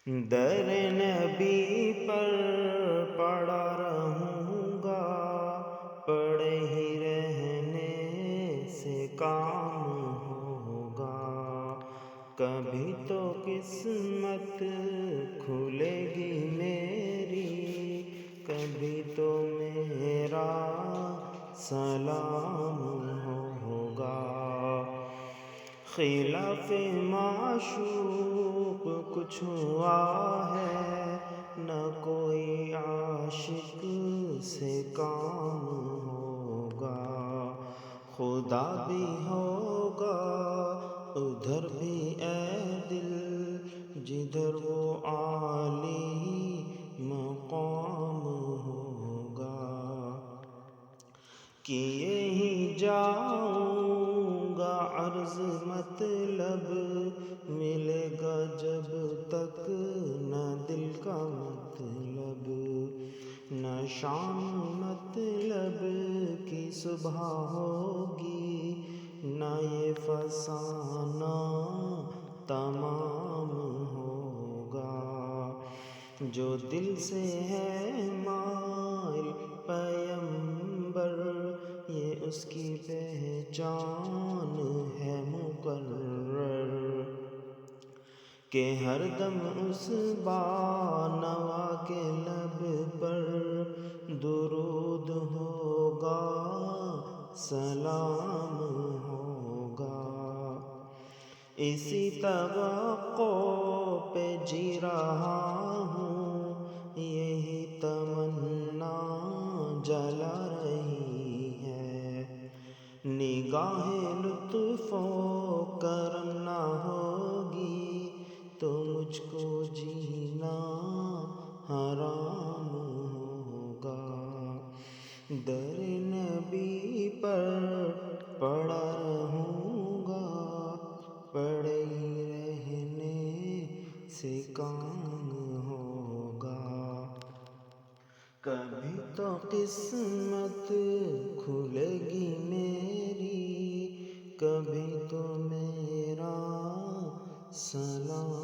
در نبی پر پڑا رہوں گا، پڑے ہی رہنے سے کام ہوگا۔ کبھی تو قسمت کھلے گی میری، کبھی تو میرا سلام ہوگا۔ خلاف معشوق کچھ ہوا ہے، نہ کوئی عاشق سے کام ہوگا۔ خدا بھی ہوگا ادھر بھی اے دل، جدھر وہ عالی مقام ہوگا۔ کیے ہی جاؤں گا عرض مطلب، ملے گا جب تک نہ دل کا مطلب، نہ شام مطلب کی صبح ہوگی، نہ یہ فسانہ تمام ہوگا۔ جو دل سے ہے مائل پیمبر، یہ اس کی پہچان ہے مقرر، کہ ہر دم اس بانوا کے لب پر درود ہوگا، سلام ہوگا۔ اسی توقع پہ جی رہا ہوں، یہی تمنا جلا رہی ہے۔ نگاہ لطف و کرم نہ ہوگی تو مجھ کو جینا حرام ہوگا۔ در نبی پر پڑا رہوں گا، پڑے ہی رہنے سے کام ہوگا۔ کبھی تو قسمت کھلے گی میری، کبھی تو میرا سلام